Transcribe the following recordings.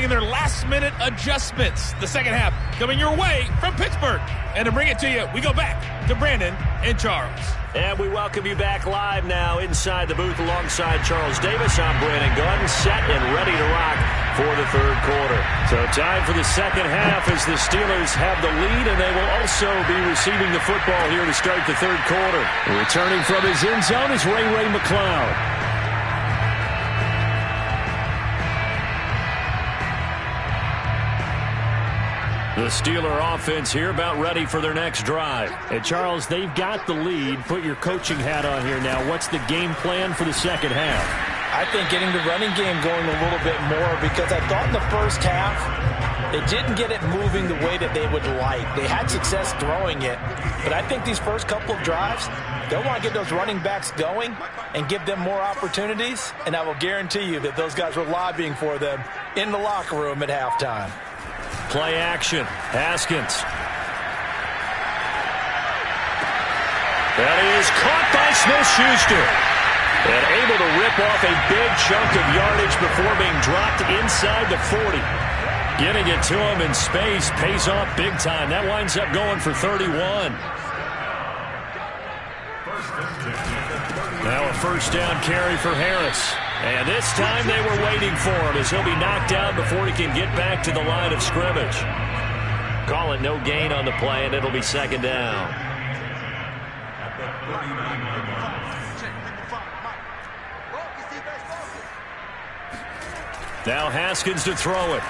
making their last-minute adjustments. The second half coming your way from Pittsburgh. And to bring it to you, we go back to Brandon and Charles. And we welcome you back live now inside the booth alongside Charles Davis. I'm Brandon Gunn, set and ready to rock for the third quarter. So time for the second half as the Steelers have the lead, and they will also be receiving the football here to start the third quarter. Returning from his end zone is Ray McCloud. The Steeler offense here about ready for their next drive. And Charles, they've got the lead. Put your coaching hat on here now. What's the game plan for the second half? I think getting the running game going a little bit more, because I thought in the first half they didn't get it moving the way that they would like. They had success throwing it, but I think these first couple of drives, they'll want to get those running backs going and give them more opportunities, and I will guarantee you that those guys were lobbying for them in the locker room at halftime. Play action. Haskins. That is caught by Smith-Schuster. And able to rip off a big chunk of yardage before being dropped inside the 40. Getting it to him in space pays off big time. That winds up going for 31. Now a first down carry for Harris. And this time they were waiting for him as he'll be knocked down before he can get back to the line of scrimmage. Call it no gain on the play, and it'll be second down. Now Haskins to throw it.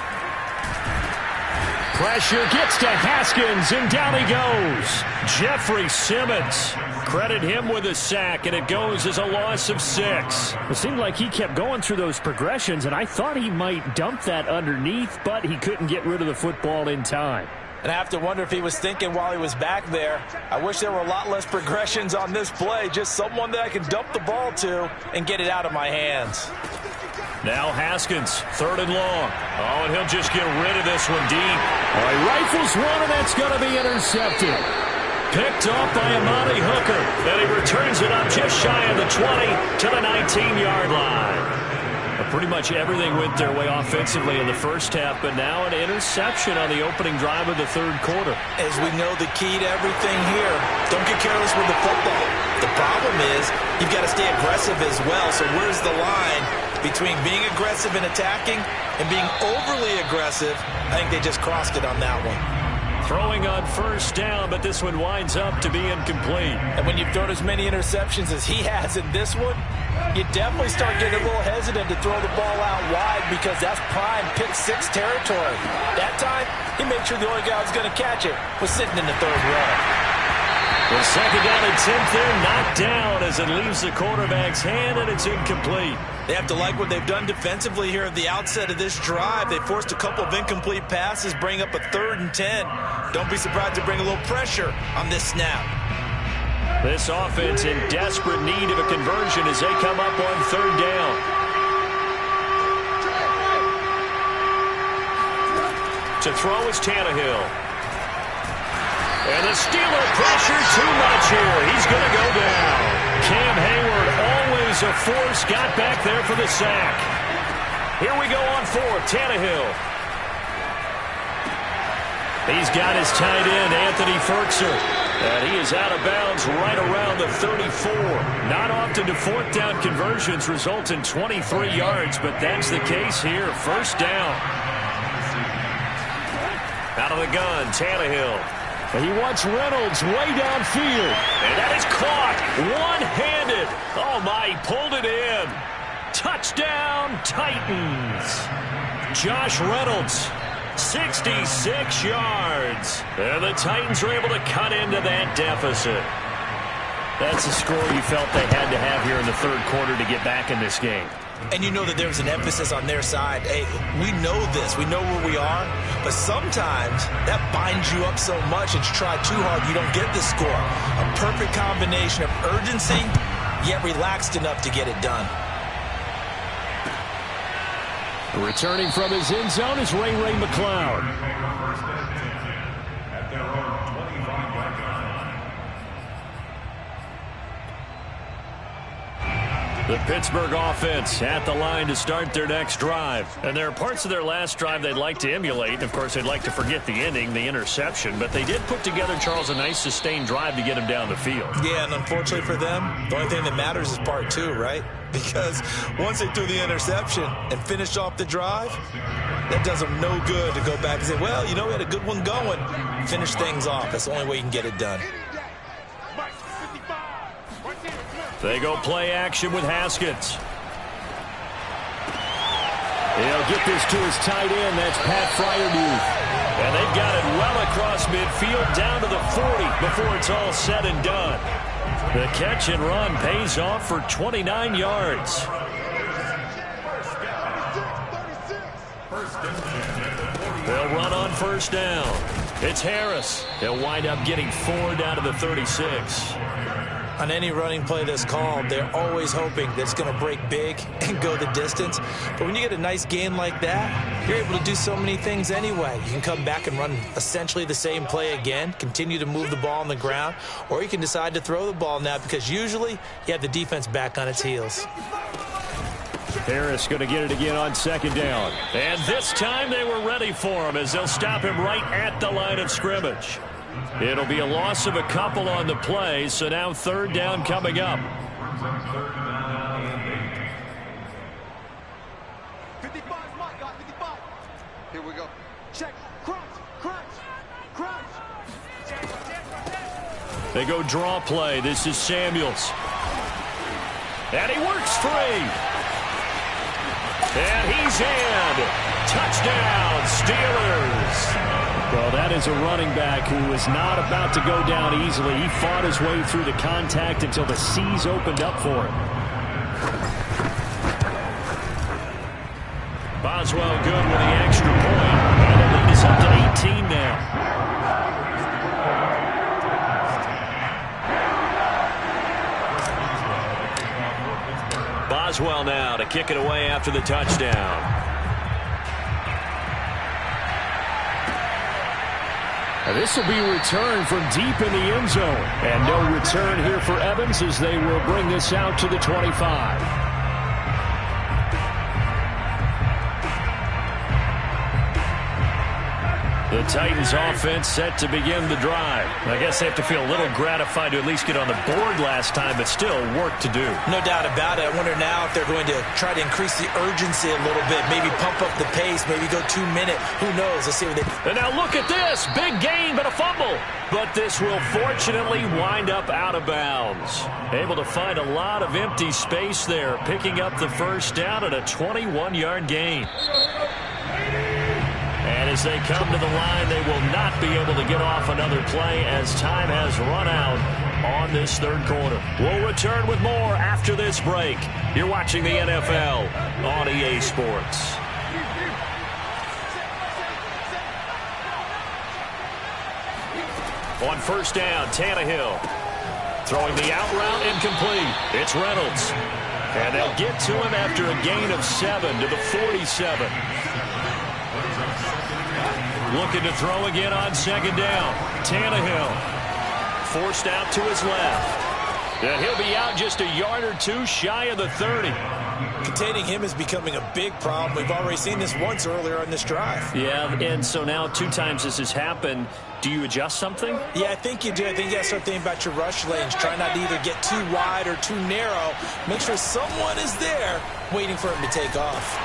Pressure gets to Haskins, and down he goes. Jeffrey Simmons. Credit him with a sack, and it goes as a loss of 6. It seemed like he kept going through those progressions, and I thought he might dump that underneath, but he couldn't get rid of the football in time. And I have to wonder if he was thinking while he was back there, I wish there were a lot less progressions on this play, just someone that I can dump the ball to and get it out of my hands. Now Haskins, third and long. Oh, and he'll just get rid of this one deep. All right, rifles one, and that's going to be intercepted. Picked off by Amani Hooker. Then he returns it up just shy of the 20 to the 19-yard line. Pretty much everything went their way offensively in the first half, but now an interception on the opening drive of the third quarter. As we know, the key to everything here, don't get careless with the football. The problem is you've got to stay aggressive as well. So where's the line between being aggressive and attacking and being overly aggressive? I think they just crossed it on that one. Throwing on first down, but this one winds up to be incomplete. And when you've thrown as many interceptions as he has in this one, you definitely start getting a little hesitant to throw the ball out wide, because that's prime pick-6 territory. That time, he made sure the only guy who was going to catch it was sitting in the third row. The second down attempt there, knocked down as it leaves the quarterback's hand, and it's incomplete. They have to like what they've done defensively here at the outset of this drive. They forced a couple of incomplete passes, bring up a 3rd and 10. Don't be surprised to bring a little pressure on this snap. This offense in desperate need of a conversion as they come up on 3rd down. To throw is Tannehill. And the Steeler pressure too much here. He's going to go down. Cam Hayward, always a force, got back there for the sack. Here we go on 4th. Tannehill. He's got his tight end, Anthony Ferkser. And he is out of bounds right around the 34. Not often do 4th down conversions result in 23 yards, but that's the case here. First down. Out of the gun, Tannehill. And he wants Reynolds way downfield. And that is caught one-handed. Oh, my, he pulled it in. Touchdown, Titans. Josh Reynolds, 66 yards. And the Titans were able to cut into that deficit. That's a score you felt they had to have here in the third quarter to get back in this game. And you know that there's an emphasis on their side. Hey, we know this. We know where we are. But sometimes that binds you up so much and you try too hard, you don't get the score. A perfect combination of urgency, yet relaxed enough to get it done. Returning from his end zone is Ray McCloud. The Pittsburgh offense at the line to start their next drive. And there are parts of their last drive they'd like to emulate. And, of course, they'd like to forget the ending, the interception. But they did put together, Charles, a nice sustained drive to get him down the field. Yeah, and unfortunately for them, the only thing that matters is part two, right? Because once they threw the interception and finished off the drive, that does them no good to go back and say, well, you know, we had a good one going. Finish things off. That's the only way you can get it done. They go play action with Haskins. He'll get this to his tight end. That's Pat Fryermuth. And they've got it well across midfield down to the 40 before it's all said and done. The catch and run pays off for 29 yards. They'll run on first down. It's Harris. He'll wind up getting 4 down to the 36. On any running play that's called, they're always hoping that it's going to break big and go the distance. But when you get a nice gain like that, you're able to do so many things anyway. You can come back and run essentially the same play again, continue to move the ball on the ground, or you can decide to throw the ball now because usually you have the defense back on its heels. Harris going to get it again on second down. And this time they were ready for him as they'll stop him right at the line of scrimmage. It'll be a loss of a couple on the play, so now third down coming up. 55, Mike, got 55. Here we go. Check. Crunch, crunch, crunch. They go draw play. This is Samuels. And he works free. And he's in. Touchdown, Steelers. Well, that is a running back who was not about to go down easily. He fought his way through the contact until the seas opened up for him. Boswell good with the extra point. And the lead is up to 18 now. Boswell now to kick it away after the touchdown. This will be a return from deep in the end zone. And no return here for Evans as they will bring this out to the 25. The Titans offense set to begin the drive. I guess they have to feel a little gratified to at least get on the board last time, but still work to do. No doubt about it. I wonder now if they're going to try to increase the urgency a little bit, maybe pump up the pace, maybe go 2 minute. Who knows? Let's see what they do. And now look at this. Big gain, but a fumble. But this will fortunately wind up out of bounds. Able to find a lot of empty space there, picking up the first down at a 21-yard gain. And as they come to the line, they will not be able to get off another play as time has run out on this third quarter. We'll return with more after this break. You're watching the NFL on EA Sports. On first down, Tannehill. Throwing the out route incomplete. It's Reynolds. And they'll get to him after a gain of 7 to the 47. Looking to throw again on second down. Tannehill forced out to his left. And he'll be out just a yard or two shy of the 30. Containing him is becoming a big problem. We've already seen this once earlier on this drive. Yeah, and so now 2 times this has happened. Do you adjust something? Yeah, I think you do. I think you got to start thinking about your rush lanes. Try not to either get too wide or too narrow. Make sure someone is there waiting for him to take off.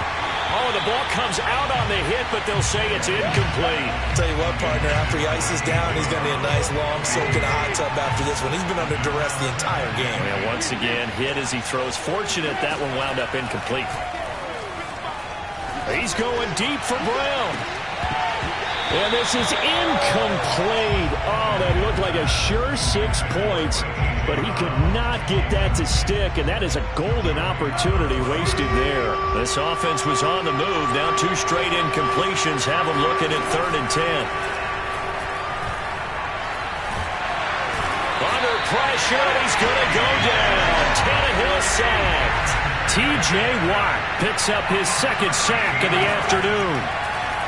Oh, the ball comes out on the hit, but they'll say it's incomplete. I'll tell you what, partner, after he ices down, he's going to need a nice long soak in a hot tub after this one. He's been under duress the entire game. And once again, hit as he throws. Fortunate that one wound up incomplete. He's going deep for Brown. And this is incomplete. Oh, that looked like a sure 6 points, but he could not get that to stick, and that is a golden opportunity wasted there. This offense was on the move. Now 2 straight incompletions have them looking at 3rd and 10. Under pressure, he's going to go down. Tannehill sacked. T.J. Watt picks up his 2nd sack of the afternoon.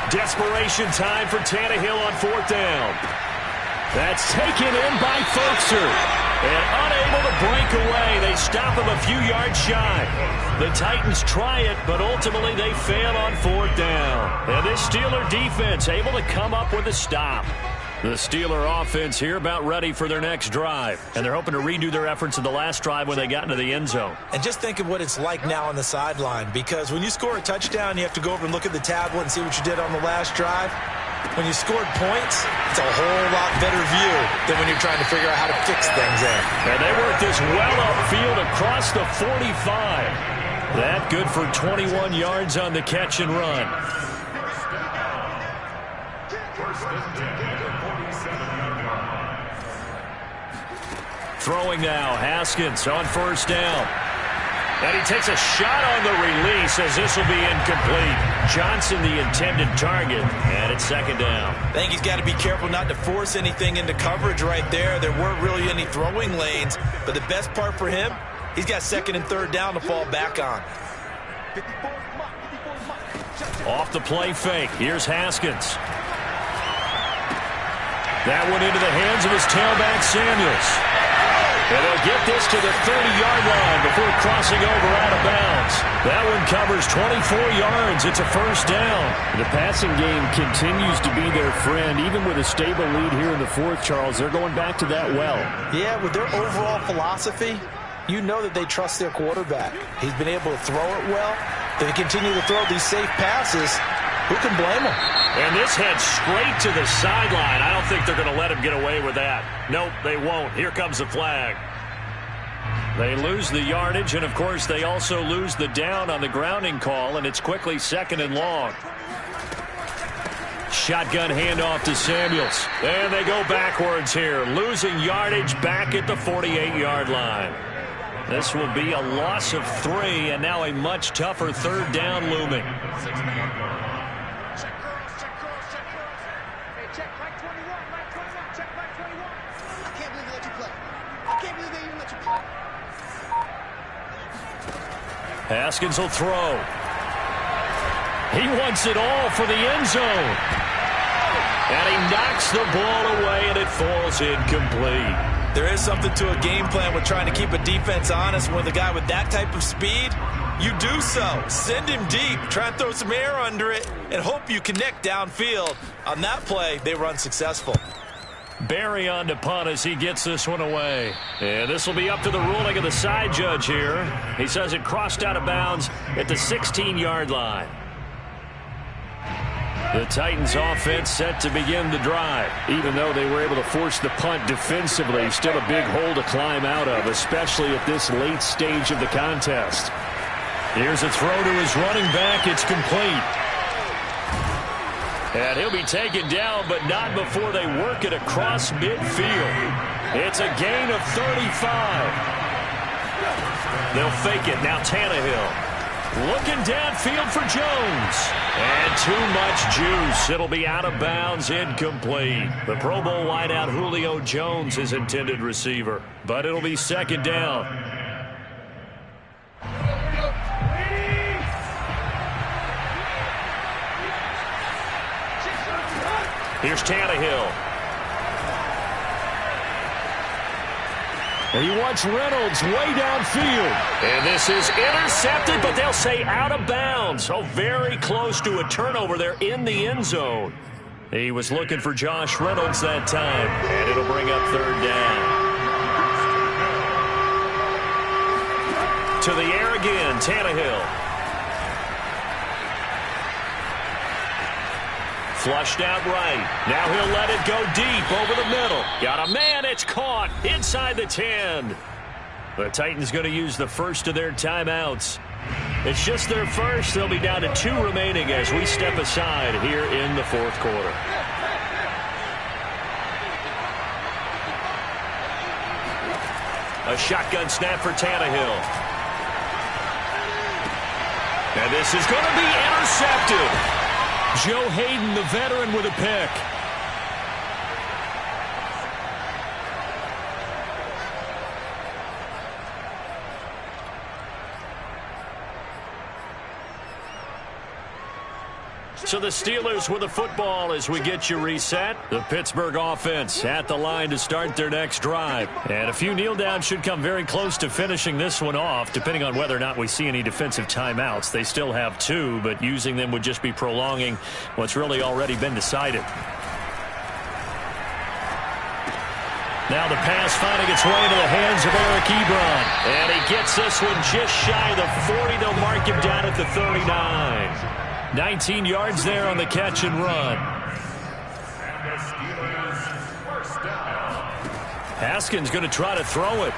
Desperation time for Tannehill on 4th down. That's taken in by Folkser. And unable to break away. They stop him a few yards shy. The Titans try it, but ultimately they fail on 4th down. And this Steeler defense able to come up with a stop. The Steeler offense here about ready for their next drive. And they're hoping to redo their efforts in the last drive when they got into the end zone. And just think of what it's like now on the sideline, because when you score a touchdown, you have to go over and look at the tablet and see what you did on the last drive. When you scored points, it's a whole lot better view than when you're trying to figure out how to fix things there. And they work this well upfield across the 45. That good for 21 yards on the catch and run. Throwing now, Haskins on 1st down. And he takes a shot on the release as this will be incomplete. Johnson the intended target, and it's 2nd down. I think he's got to be careful not to force anything into coverage right there. There weren't really any throwing lanes, but the best part for him, he's got 2nd and 3rd down to fall back on. Off the play fake, here's Haskins. That one into the hands of his tailback, Samuels. And they'll get this to the 30-yard line before crossing over out of bounds. That one covers 24 yards. It's a 1st down. The passing game continues to be their friend. Even with a stable lead here in the 4th, Charles, they're going back to that well. Yeah, with their overall philosophy, you know that they trust their quarterback. He's been able to throw it well. They continue to throw these safe passes. Who can blame them? And this heads straight to the sideline. I don't think they're going to let him get away with that. Nope, they won't. Here comes the flag. They lose the yardage, and, of course, they also lose the down on the grounding call, and it's quickly 2nd and long. Shotgun handoff to Samuels. And they go backwards here, losing yardage back at the 48-yard line. This will be a loss of 3, and now a much tougher 3rd down looming. Haskins will throw. He wants it all for the end zone. And he knocks the ball away, and it falls incomplete. There is something to a game plan with trying to keep a defense honest. With a guy with that type of speed, you do so. Send him deep, try and throw some air under it, and hope you connect downfield. On that play, they were unsuccessful. Barry on to punt as he gets this one away. And this will be up to the ruling of the side judge here. He says it crossed out of bounds at the 16-yard line. The Titans offense set to begin the drive. Even though they were able to force the punt defensively, still a big hole to climb out of, especially at this late stage of the contest. Here's a throw to his running back. It's complete. And he'll be taken down, but not before they work it across midfield. It's a gain of 35. They'll fake it. Now Tannehill. Looking downfield for Jones. And too much juice. It'll be out of bounds, incomplete. The Pro Bowl wideout Julio Jones is intended receiver. But it'll be 2nd down. Here's Tannehill. And he wants Reynolds way downfield. And this is intercepted, but they'll say out of bounds. So very close to a turnover there in the end zone. He was looking for Josh Reynolds that time. And it'll bring up 3rd down. To the air again, Tannehill. Flushed out right. Now he'll let it go deep over the middle. Got a man. It's caught inside the 10. The Titans going to use the first of their timeouts. It's just their first. They'll be down to 2 remaining as we step aside here in the 4th quarter. A shotgun snap for Tannehill. And this is going to be intercepted. Joe Hayden, the veteran, with a pick. So the Steelers with the football as we get you reset. The Pittsburgh offense at the line to start their next drive. And a few kneel downs should come very close to finishing this one off, depending on whether or not we see any defensive timeouts. They still have 2, but using them would just be prolonging what's really already been decided. Now the pass finding its way into the hands of Eric Ebron. And he gets this one just shy of the 40. They'll mark him down at the 39. 19 yards there on the catch and run. Haskins going to try to throw it.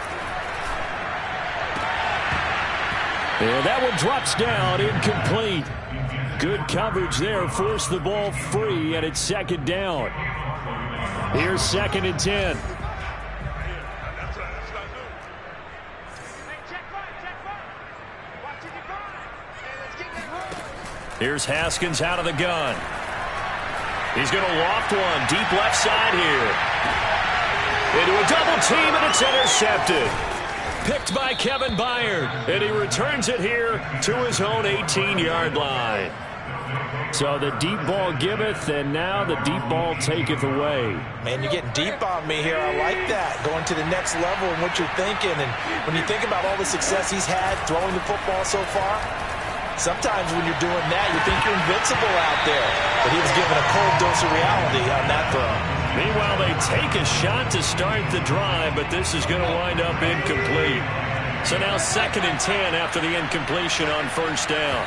And that one drops down, incomplete. Good coverage there, forced the ball free, and it's second down. Here's 2nd and 10. Here's Haskins out of the gun. He's going to loft one deep left side here. Into a double team, and it's intercepted. Picked by Kevin Byard, and he returns it here to his own 18-yard line. So the deep ball giveth, and now the deep ball taketh away. Man, you're getting deep on me here. I like that. Going to the next level and what you're thinking. And when you think about all the success he's had throwing the football so far, sometimes when you're doing that, you think you're invincible out there. But he was given a cold dose of reality on that throw. Meanwhile, they take a shot to start the drive, but this is going to wind up incomplete. So now 2nd and 10 after the incompletion on first down.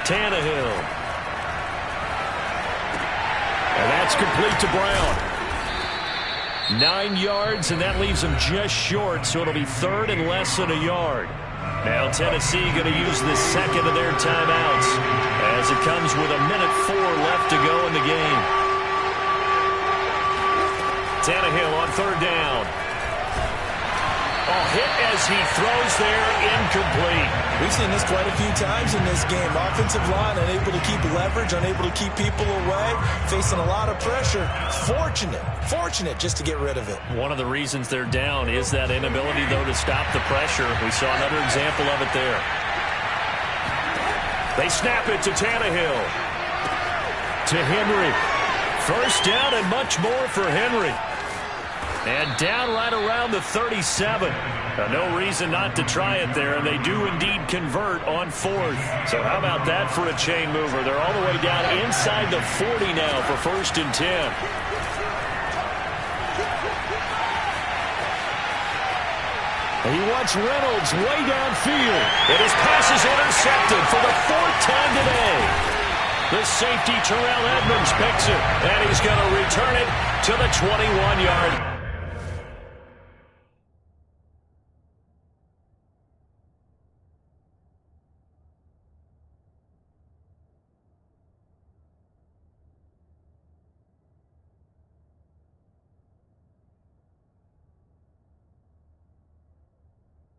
Tannehill. And that's complete to Brown. 9 yards, and that leaves him just short, so it'll be 3rd and less than a yard. Now Tennessee going to use the second of their timeouts as it comes with 1:04 left to go in the game. Tannehill on 3rd down. Hit as he throws there, incomplete. We've seen this quite a few times in this game. Offensive line unable to keep leverage, unable to keep people away, facing a lot of pressure. Fortunate just to get rid of it. One of the reasons they're down is that inability, though, to stop the pressure. We saw another example of it there. They snap it to Tannehill. To Henry. First down and much more for Henry. And down right around the 37. No reason not to try it there, and they do indeed convert on 4th. So how about that for a chain mover? They're all the way down inside the 40 now for 1st and 10. He wants Reynolds way downfield. And his pass is intercepted for the 4th time today. The safety, Terrell Edmonds, picks it, and he's going to return it to the 21-yard.